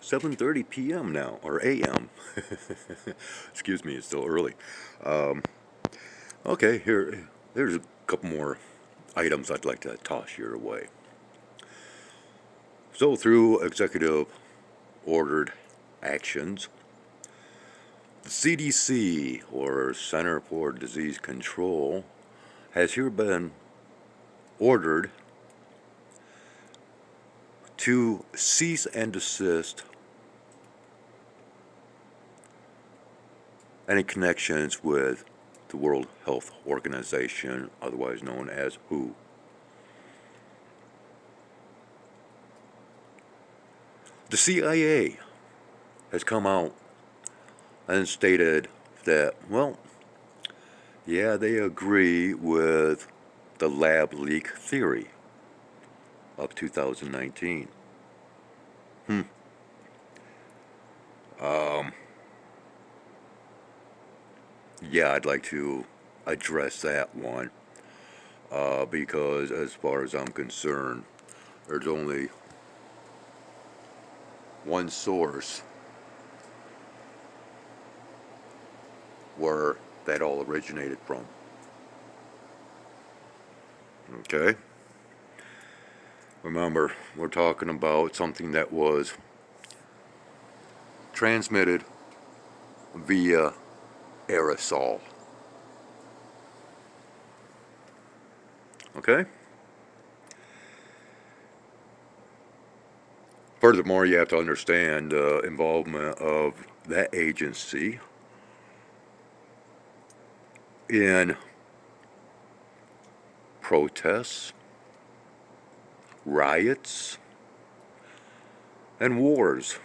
7:30 p.m. now, or a.m. Excuse me, it's still early. Um, okay, here's a couple more items I'd like to toss your way. So, through executive ordered actions, the CDC, or Center for Disease Control, has here been ordered to cease and desist any connections with the World Health Organization, otherwise known as WHO. The CIA has come out and stated that, well, yeah, they agree with the lab leak theory of 2019. Hmm. Um, yeah, I'd like to address that one because, as far as I'm concerned, there's only one source where that all originated from. Okay? Remember, we're talking about something that was transmitted via aerosol. Okay? Furthermore, you have to understand the involvement of that agency in protests, riots, and wars.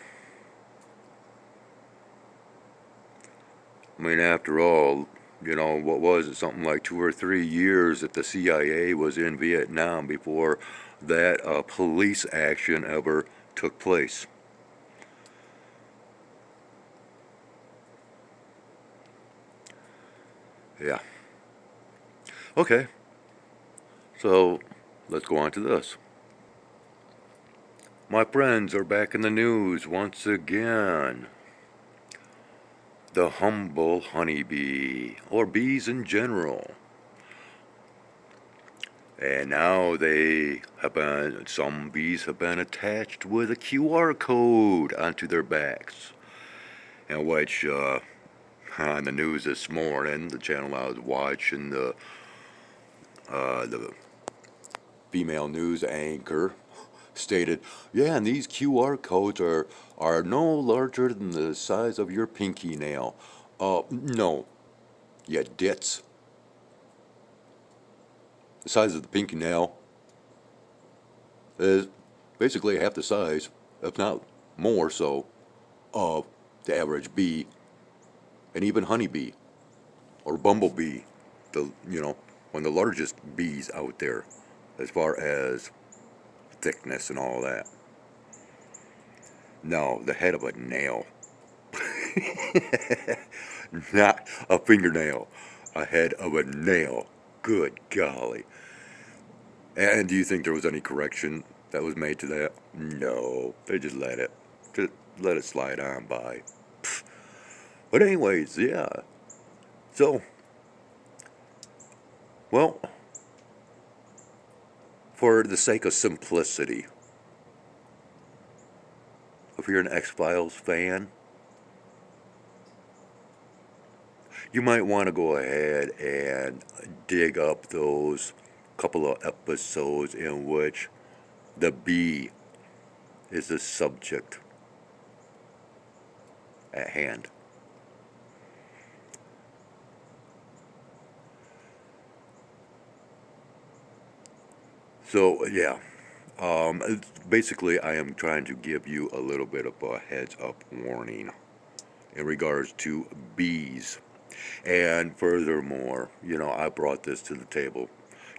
I mean, after all, what was it? Something like 2 or 3 years that the CIA was in Vietnam before that police action ever took place. Yeah. Okay, so let's go on to this. My friends are back in the news once again. The humble honeybee, or bees in general. And now some bees have been attached with a QR code onto their backs. In which, on the news this morning, the channel I was watching, the female news anchor stated, yeah, and these QR codes are no larger than the size of your pinky nail. No, you ditz. The size of the pinky nail is basically half the size, if not more so, of the average bee, and even honeybee or bumblebee, one of the largest bees out there as far as thickness and all that. No, the head of a nail. Not a fingernail, a head of a nail. Good golly. And do you think there was any correction that was made to that? No, they just let it slide on by. But anyways, yeah. So, well, for the sake of simplicity, if you're an X-Files fan, you might want to go ahead and dig up those couple of episodes in which the bee is the subject at hand. So, yeah, basically I am trying to give you a little bit of a heads up warning in regards to bees. And furthermore, I brought this to the table.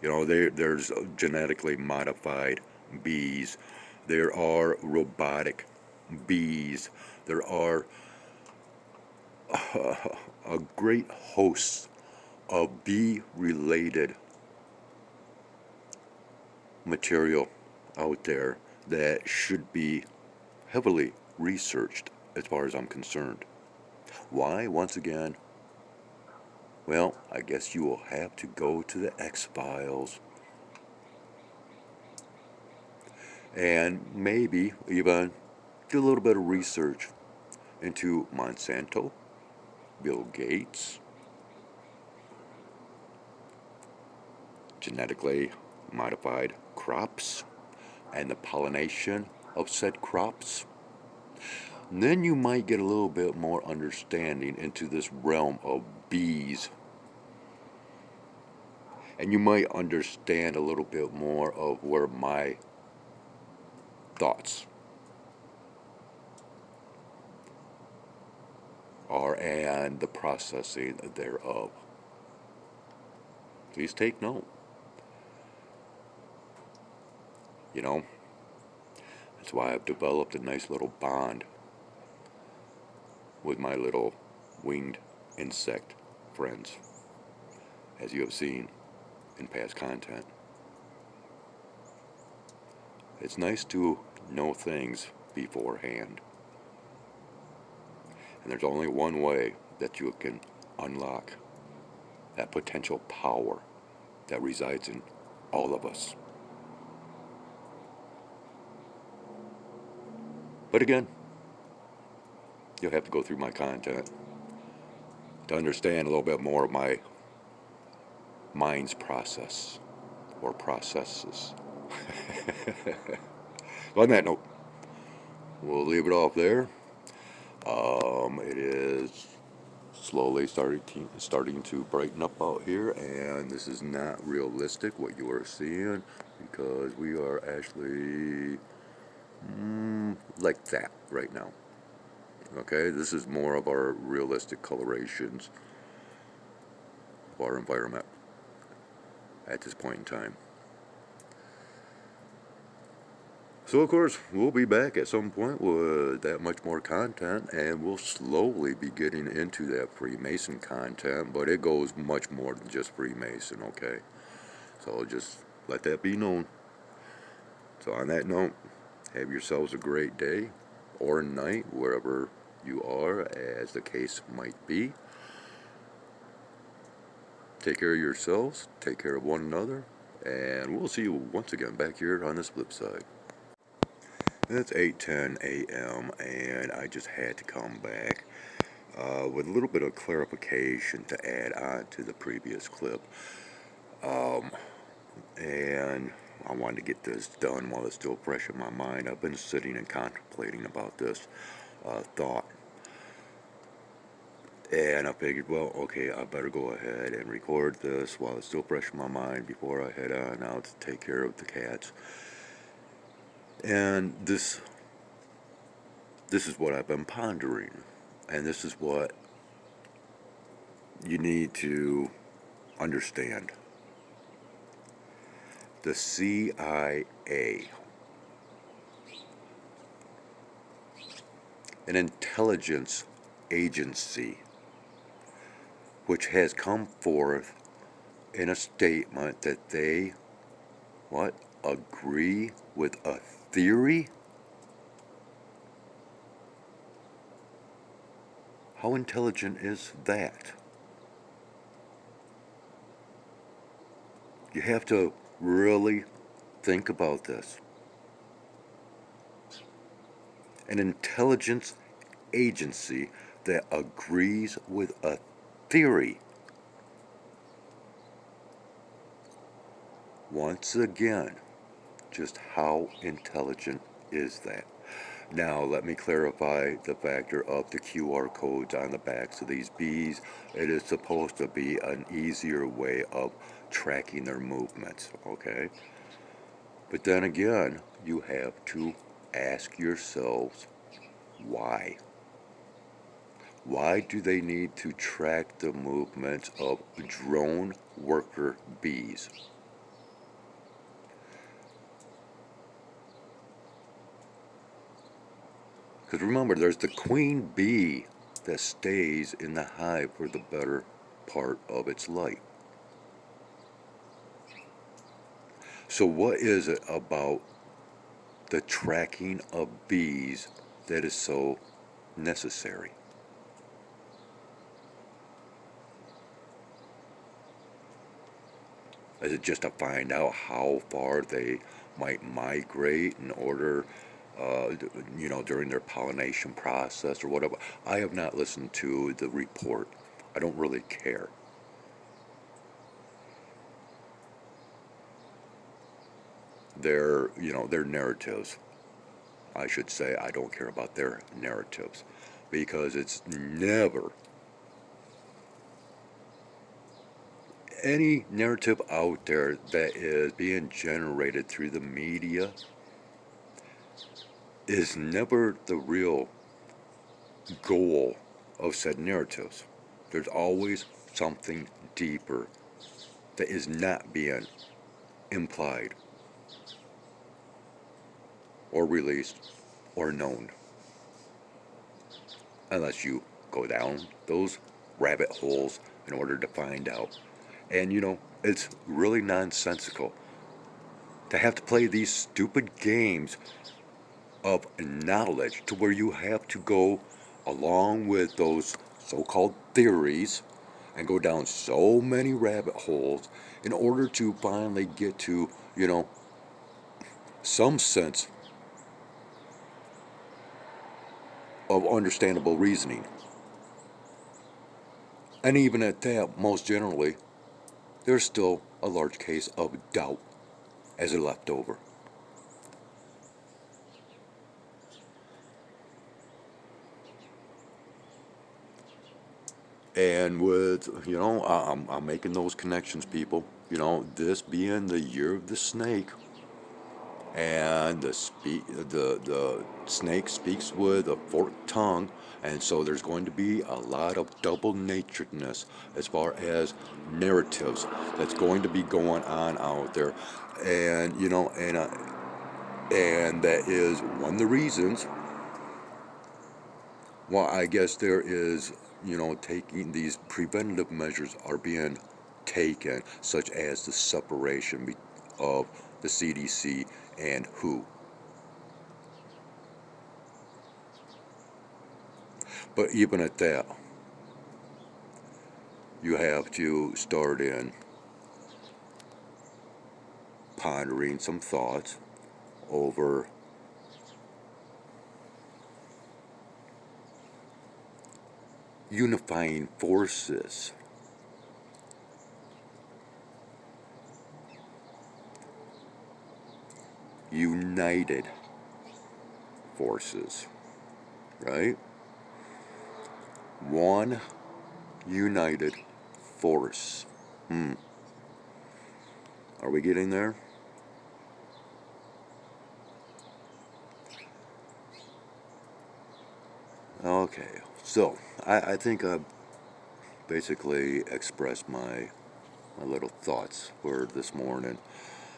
There's genetically modified bees. There are robotic bees. There are a great host of bee-related material out there that should be heavily researched as far as I'm concerned. Why? Once again, well, I guess you will have to go to the X-Files and maybe even do a little bit of research into Monsanto, Bill Gates, genetically modified crops, and the pollination of said crops. And then you might get a little bit more understanding into this realm of bees. And you might understand a little bit more of where my thoughts are and the processing thereof. Please take note. You know, that's why I've developed a nice little bond with my little winged insect friends, as you have seen in past content. It's nice to know things beforehand. And there's only one way that you can unlock that potential power that resides in all of us. But again, you'll have to go through my content to understand a little bit more of my mind's process or processes. On that note, we'll leave it off there. It is slowly starting to brighten up out here, and this is not realistic what you are seeing because we are actually like that right now. Okay, this is more of our realistic colorations of our environment at this point in time. So of course, we'll be back at some point with that much more content, and we'll slowly be getting into that Freemason content, but it goes much more than just Freemason, okay? So just let that be known. So on that note, have yourselves a great day or night, wherever you are, as the case might be. Take care of yourselves, take care of one another, and we'll see you once again back here on this flip side. It's 8:10 a.m. and I just had to come back with a little bit of clarification to add on to the previous clip. And I wanted to get this done while it's still fresh in my mind. I've been sitting and contemplating about this thought. And I figured, well, okay, I better go ahead and record this while it's still fresh in my mind before I head on out to take care of the cats. And this is what I've been pondering, and this is what you need to understand. The CIA, an intelligence agency, which has come forth in a statement that they, agree with a theory? How intelligent is that? You have to really think about this. An intelligence agency that agrees with a theory. Once again, just how intelligent is that? Now, let me clarify the factor of the QR codes on the backs of these bees. It is supposed to be an easier way of tracking their movements, okay? But then again, you have to ask yourselves, why? Why do they need to track the movements of drone worker bees? Because remember, there's the queen bee that stays in the hive for the better part of its life. So what is it about the tracking of bees that is so necessary? Is it just to find out how far they might migrate in order, during their pollination process or whatever? I have not listened to the report. I don't really care. Their narratives, I should say, I don't care about their narratives because it's never any narrative out there that is being generated through the media is never the real goal of said narratives. There's always something deeper that is not being implied or released or known unless you go down those rabbit holes in order to find out. And it's really nonsensical to have to play these stupid games of knowledge to where you have to go along with those so-called theories and go down so many rabbit holes in order to finally get to, some sense of understandable reasoning. And even at that, most generally, there's still a large case of doubt as a leftover. And with, I'm making those connections, people. This being the year of the snake, and the snake speaks with a forked tongue, and so there's going to be a lot of double naturedness as far as narratives that's going to be going on out there, and and that is one of the reasons why I guess there is taking these preventative measures are being taken, such as the separation of the CDC and WHO. But even at that, you have to start in pondering some thoughts over unifying forces. United forces, right? One united force. Are we getting there? Okay, so I think I've basically expressed my little thoughts for this morning.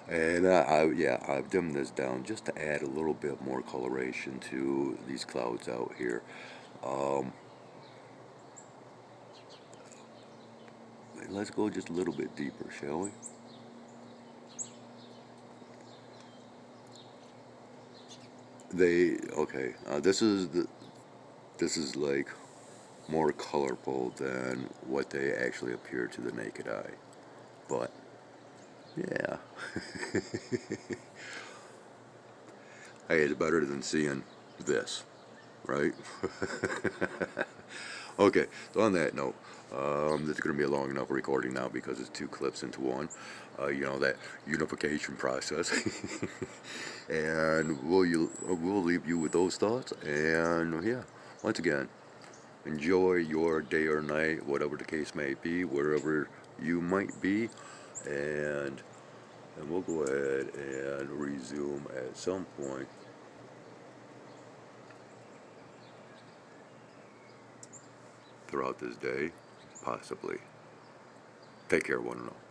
And I've dimmed this down just to add a little bit more coloration to these clouds out here. Um, let's go just a little bit deeper, shall we? This is like more colorful than what they actually appear to the naked eye. But yeah, hey, it's better than seeing this, right? Okay, so on that note, this is going to be a long enough recording now because it's two clips into one. That unification process. And we'll leave you with those thoughts. And yeah, once again, enjoy your day or night, whatever the case may be, wherever you might be. And we'll go ahead and resume at some point throughout this day, possibly. Take care, one and all.